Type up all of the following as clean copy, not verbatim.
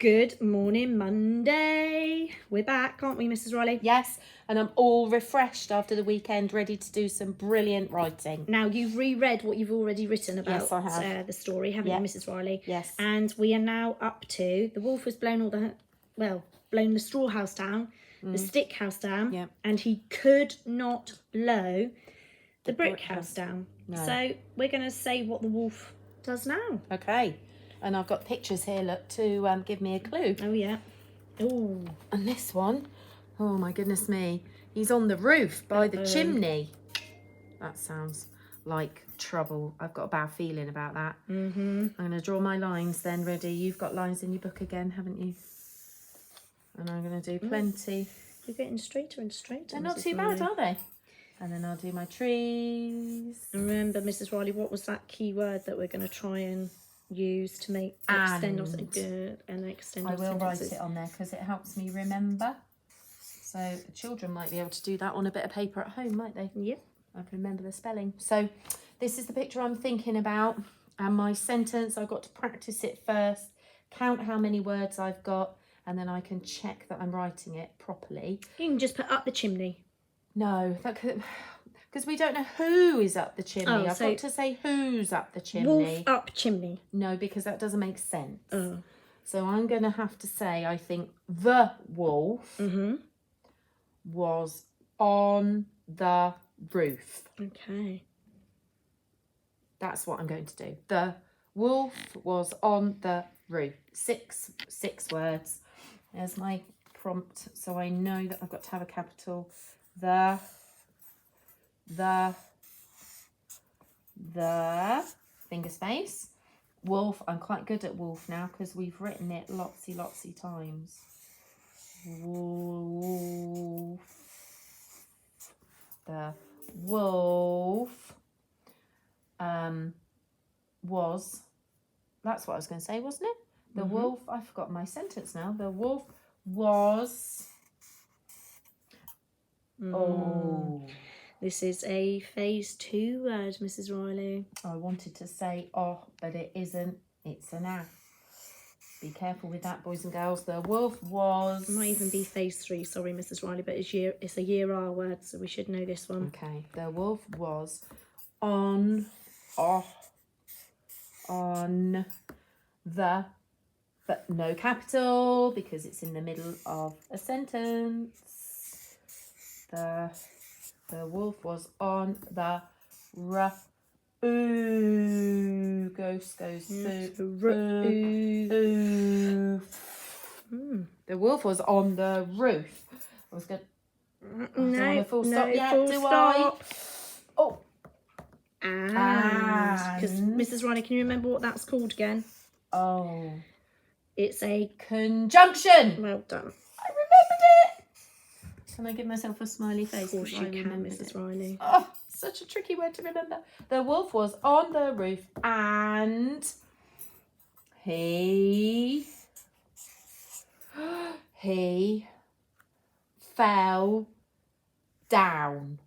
Good morning, Monday. We're back, aren't we, Mrs. Riley? Yes, and I'm all refreshed after the weekend, ready to do some brilliant writing. Now, you've reread what you've already written about Yes, I have. The story, haven't you, Mrs. Riley? Yes. And we are now up to the wolf has blown blown the straw house down, the stick house down, and he could not blow the brick house down. No. So we're going to say what the wolf does now. Okay. And I've got pictures here, look, to give me a clue. Oh, yeah. Oh. And this one, oh my goodness me, he's on the roof by the chimney. That sounds like trouble. I've got a bad feeling about that. I'm going to draw my lines then, ready. You've got lines in your book again, haven't you? And I'm going to do plenty. You're getting straighter and straighter. They're not Mrs. too Riley. bad, are they? And then I'll do my trees. And remember, Mrs. Riley, what was that key word that we're going to try and use to make extend our good and extend our I will write sentences? it on there because it helps me remember. So the children might be able to do that on a bit of paper at home, might they? Yep. I can remember the spelling. So this is the picture I'm thinking about. And my sentence, I've got to practice it first, count how many words I've got, and then I can check that I'm writing it properly. You can just put up the chimney. No, that could... Because we don't know who is up the chimney. Oh, I've so got to say who's up the chimney. Wolf up chimney. No, because that doesn't make sense. Oh. So I'm going to have to say, I think the wolf was on the roof. Okay. That's what I'm going to do. The wolf was on the roof. Six words. There's my prompt. So I know that I've got to have a capital. The finger space. Wolf, I'm quite good at wolf now because we've written it lotsy times. Wolf. The wolf was, that's what I was going to say, wasn't it? The wolf, I forgot my sentence now. The wolf was, This is a phase 2 word, Mrs. Riley. I wanted to say but it isn't. It's an A. Be careful with that, boys and girls. The wolf was... It might even be phase 3, sorry, Mrs. Riley, but it's a year R word, so we should know this one. Okay. The wolf was on the... But no capital, because it's in the middle of a sentence. The wolf was on the ghost goes The wolf was on the roof. I was going No, full stop yet, full do stop. Oh. Because Mrs. Riley, can you remember what that's called again? Oh. It's a conjunction. Well done. I remembered it. Can I give myself a smiley face? Of course you can, Mrs. Riley. Oh, such a tricky word to remember. The wolf was on the roof and he fell down.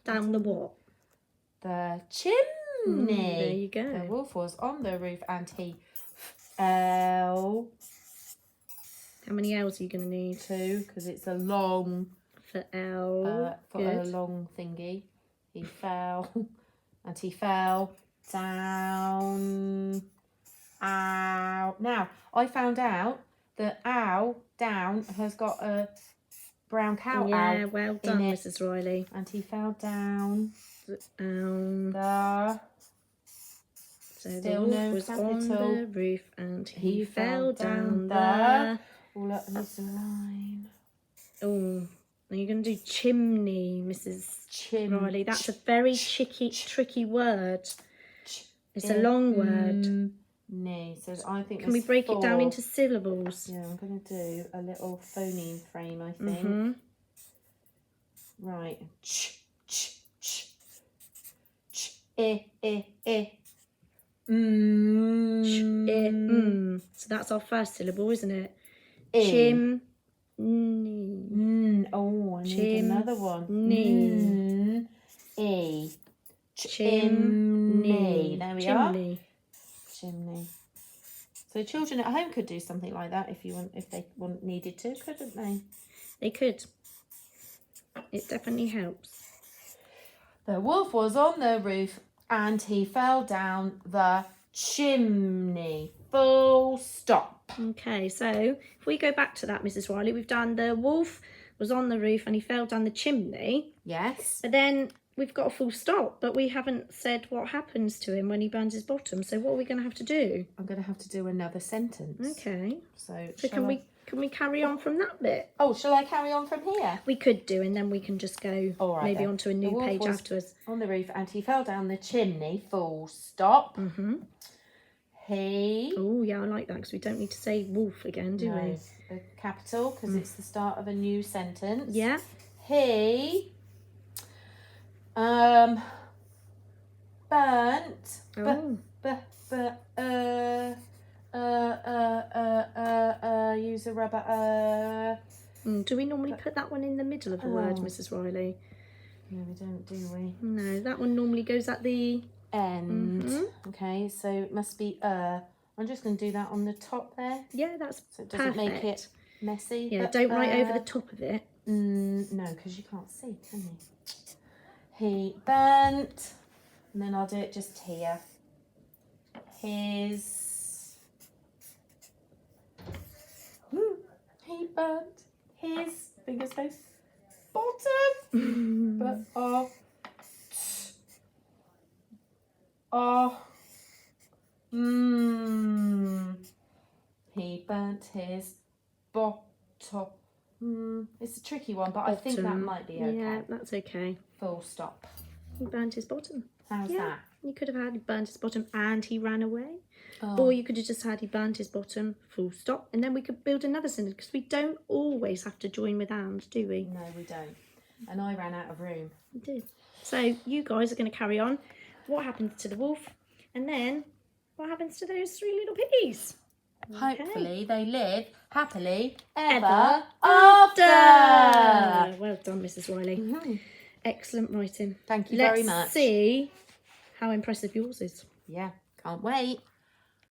Down the what? The chimney. There you go. The wolf was on the roof and he fell. How many L's are you going to need? 2, because it's a long... For L. For a long thingy. He fell. And he fell down. Ow. Now, I found out that ow, down, has got a brown cow Yeah, ow well done, in it. Mrs. Riley. And he fell down. So Still the wolf no was capital. on the roof and he fell down the... Oh, look, there's a line. Oh, now you're going to do chimney, Mrs. Riley. That's a very tricky word. It's a long word. No, so I think Can we break it down into syllables? Yeah, I'm going to do a little phoneme frame, I think. Right. So that's our first syllable, isn't it? Chimney. Oh, I need another one. Chimney. There we Chimney. are. Chimney. So children at home could do something like that if they needed to, couldn't they? They could. It definitely helps. The wolf was on the roof and he fell down the chimney. Full stop. Okay, so if we go back to that, Mrs. Riley, we've done the wolf was on the roof and he fell down the chimney. Yes. But then we've got a full stop, but we haven't said what happens to him when he burns his bottom. So what are we going to have to do? I'm going to have to do another sentence. Okay. So can we carry on from that bit? Oh, shall I carry on from here? We could do, and then we can just go maybe onto a new page afterwards. On the roof and he fell down the chimney. Full stop. Mm-hmm. He... Oh, yeah, I like that because we don't need to say wolf again, do we? The capital, because it's the start of a new sentence. Yeah. He burnt use a rubber do we normally put that one in the middle of the word, Mrs. Riley? No, we don't, do we? No, that one normally goes at the end. Mm-hmm. Okay, so it must be I'm just going to do that on the top there. Yeah, that's so it doesn't perfect. Make it messy. Yeah, don't write over the top of it. No, because you can't see, can you? He burnt, and then I'll do it just here. He burnt his fingers face bottom. But he burnt his bottom. It's a tricky one, but I think that might be okay. Yeah, that's okay. Full stop. He burnt his bottom. How's that? You could have had he burnt his bottom and he ran away. Oh. Or you could have just had he burnt his bottom, full stop. And then we could build another sentence because we don't always have to join with and, do we? No, we don't. And I ran out of room. We did. So you guys are going to carry on. What happens to the wolf? And then what happens to those three little piggies? Hopefully they live happily ever after. after. Well done, Mrs. Riley. Mm-hmm. Excellent writing. Thank you very much. Let's see how impressive yours is. Yeah, can't wait.